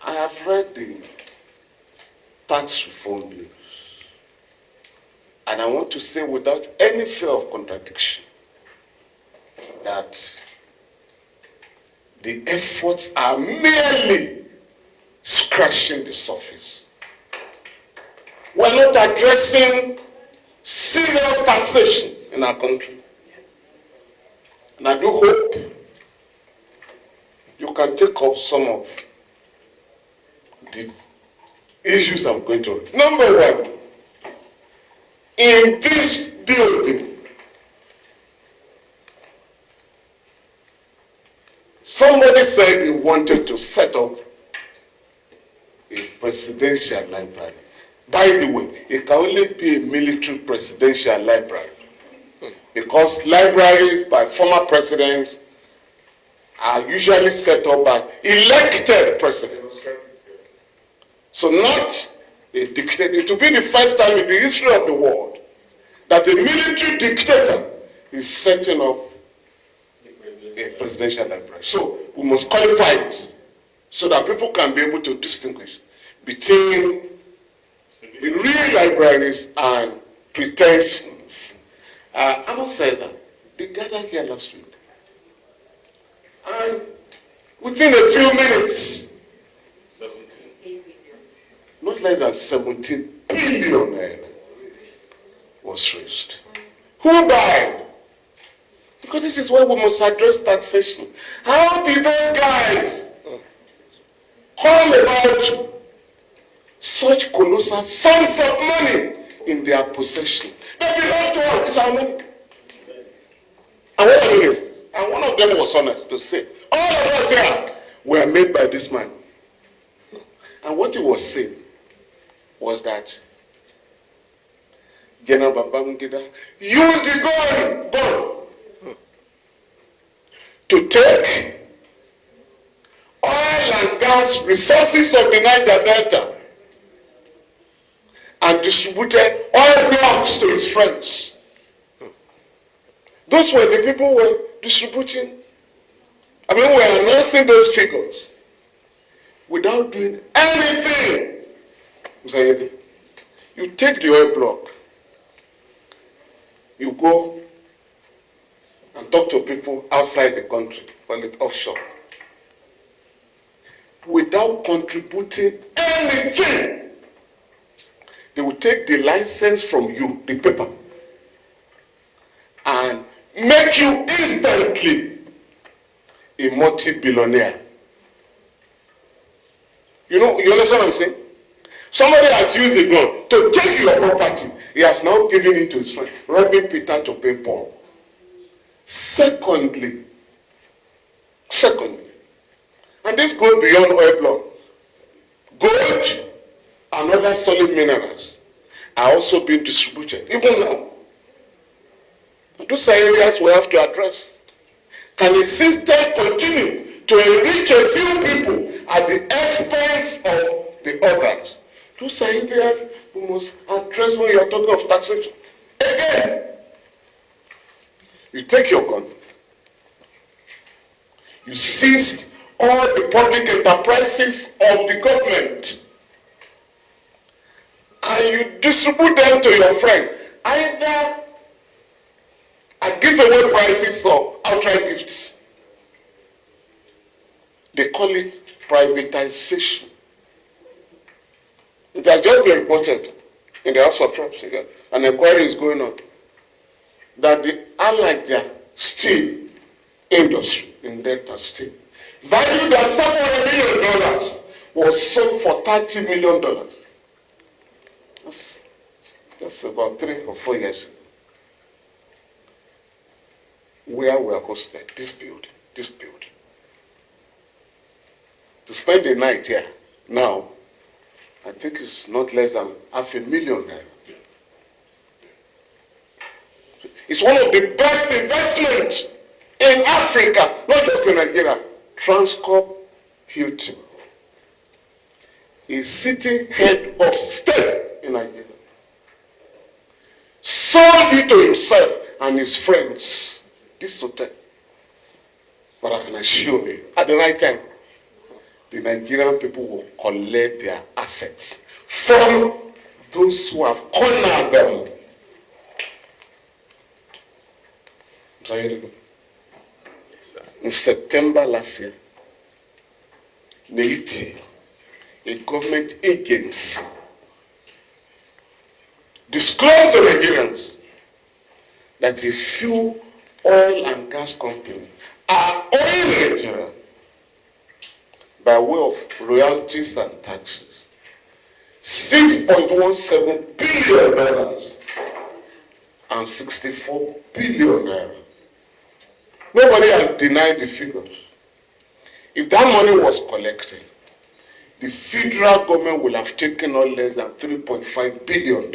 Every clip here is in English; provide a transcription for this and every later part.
I have read the tax reform bills, and I want to say without any fear of contradiction that the efforts are merely scratching the surface. We're not addressing serious taxation in our country. And I do hope you can take up some of the issues I'm going to raise. Number one, in this building, somebody said he wanted to set up a presidential library. By the way, it can only be a military presidential library because libraries by former presidents are usually set up by elected presidents. So not a dictator. It will be the first time in the history of the world that a military dictator is setting up a presidential library. So we must qualify it so that people can be able to distinguish between the real libraries and pretensions. Having said that, they gathered here last week. And within a few minutes, not less than 17 billion was raised. Who died? Because this is where we must address taxation. How did those guys come about such colossal sums of money in their possession? They belong to us. It's our money. And what are they? And one of them was honest to say, all of us here were made by this man. And what he was saying was that General Babangida used the gun to take oil and gas resources of the Niger Delta and distributed oil blocks to his friends. Those were the people who were distributing. I mean, we are announcing those figures without doing anything. You take the oil block, you go and talk to people outside the country, call it offshore, without contributing anything. They will take the license from you, the paper, and make you instantly a multi-billionaire. You understand what I'm saying? Somebody has used a gun to take your property. He has now given it to his friend, robbing Peter to pay Paul. Secondly, and this goes beyond oil block, gold and other solid minerals are also being distributed, even now. Those are areas we have to address. Can a system continue to enrich a few people at the expense of the others? Those are areas we must address when you are talking of taxation. Again, you take your gun, you seize all the public enterprises of the government, and you distribute them to your friend, either at giveaway prices or outright gifts. They call it privatization. It has just been reported in the House of Reps, an inquiry is going on, that the Allied steel industry in Delta State, valued at $700 million, was sold for $30 million. That's about 3 or 4 years ago. Where we are hosted, this building. To spend the night here now, I think it's not less than $500,000. It's one of the best investments in Africa, not just in Nigeria. Transcorp Hilton, a city head of state in Nigeria, sold it to himself and his friends, this hotel. But I can assure you, at the right time, the Nigerian people will collect their assets from those who have cornered them. In September last year, NEITI, a government agency, disclosed to Nigerians that a few oil and gas companies are owing Nigeria by way of royalties and taxes $6.17 billion and 64 billion naira. Nobody has denied the figures. If that money was collected, the federal government will have taken no less than $3.5 billion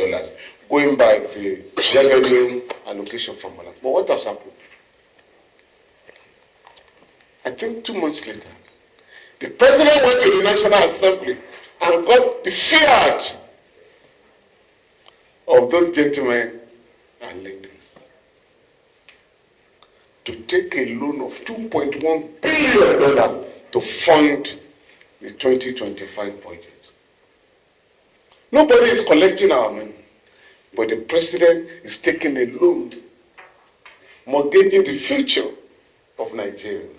going by the revenue allocation formula. But what has happened? I think 2 months later, the president went to the National Assembly and got the fiat of those gentlemen and ladies to take a loan of $2.1 billion to fund the 2025 budget. Nobody is collecting our money, but the president is taking a loan, mortgaging the future of Nigerians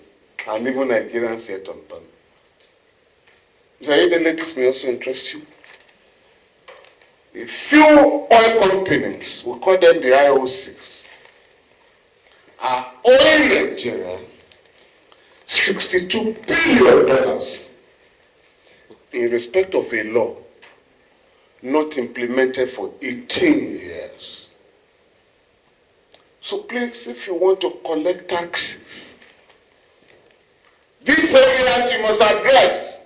and even Nigerians yet unborn. The ladies may also interest you. A few oil companies, we call them the IOCs, are owing Nigeria $62 billion in respect of a law not implemented for 18 years. So please, if you want to collect taxes, these areas you must address.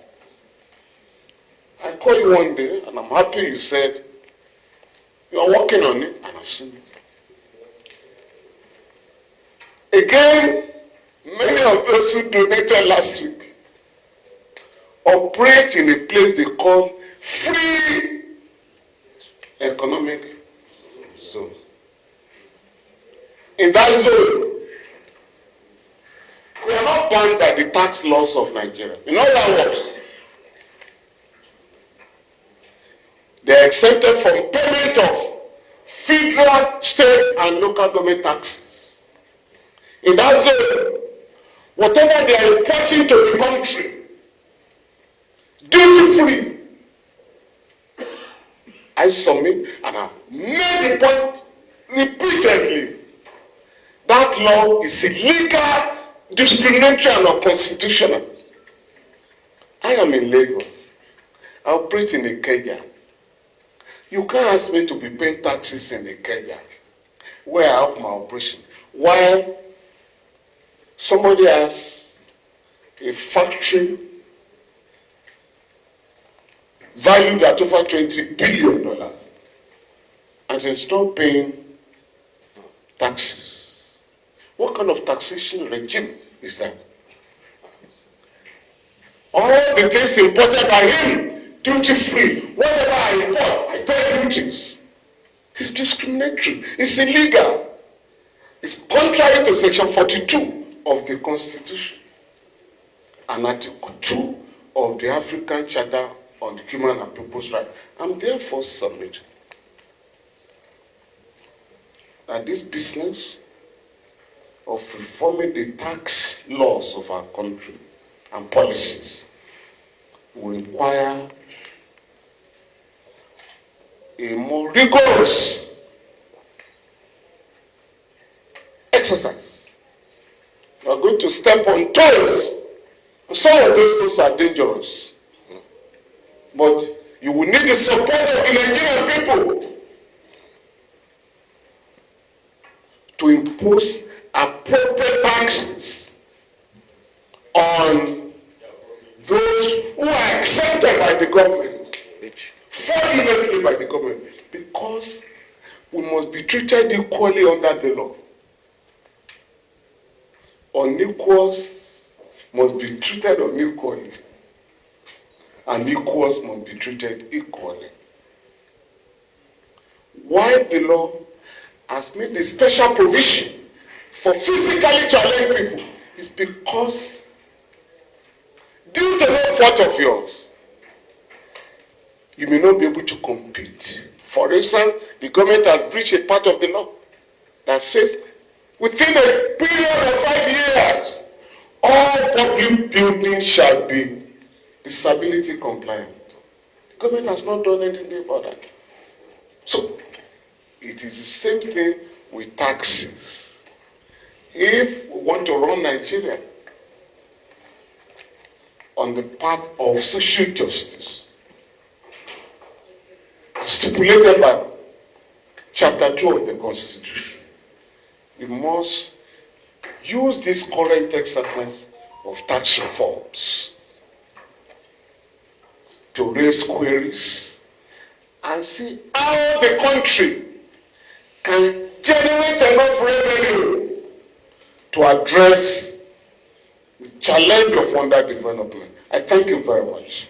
I called you one day, and I'm happy you said you are working on it, and I've seen it. Again, many of those who donated last week operate in a place they call free economic zone. In that zone, we are not bound by the tax laws of Nigeria. In other words, they are exempted from payment of federal, state, and local government taxes. In that zone, whatever they are importing to the country, duty-free, I submit and have made the point repeatedly. That law is illegal, discriminatory, and unconstitutional. I am in Lagos. I operate in a Kenya. You can't ask me to be paying taxes in a Kenya where I have my operation, while somebody has a factory valued at over $20 billion and is not paying taxes. What kind of taxation regime is that? All the things imported by him, duty-free. Whatever I import, I pay duties. It's discriminatory. It's illegal. It's contrary to Section 42 of the Constitution and Article 2 of the African Charter on the Human and People's Rights. I'm therefore submitting that this business of reforming the tax laws of our country and policies will require a more rigorous exercise. We are going to step on toes. Some of those toes are dangerous. But you will need the support of the Nigerian people to impose appropriate taxes on those who are accepted by the government, fraudulently by the government, because we must be treated equally under the law. Unequals must be treated unequally, and equals must be treated equally. Why the law has made a special provision for physically challenged people is because due to no fault of yours, you may not be able to compete. For instance, the government has breached a part of the law that says within a period of 5 years, all public buildings shall be disability compliant. The government has not done anything about that. So, it is the same thing with taxes. If we want to run Nigeria on the path of social justice, stipulated by Chapter 2 of the Constitution, we must use this current exercise of tax reforms to raise queries and see how the country can generate enough revenue to address the challenge of underdevelopment. I thank you very much.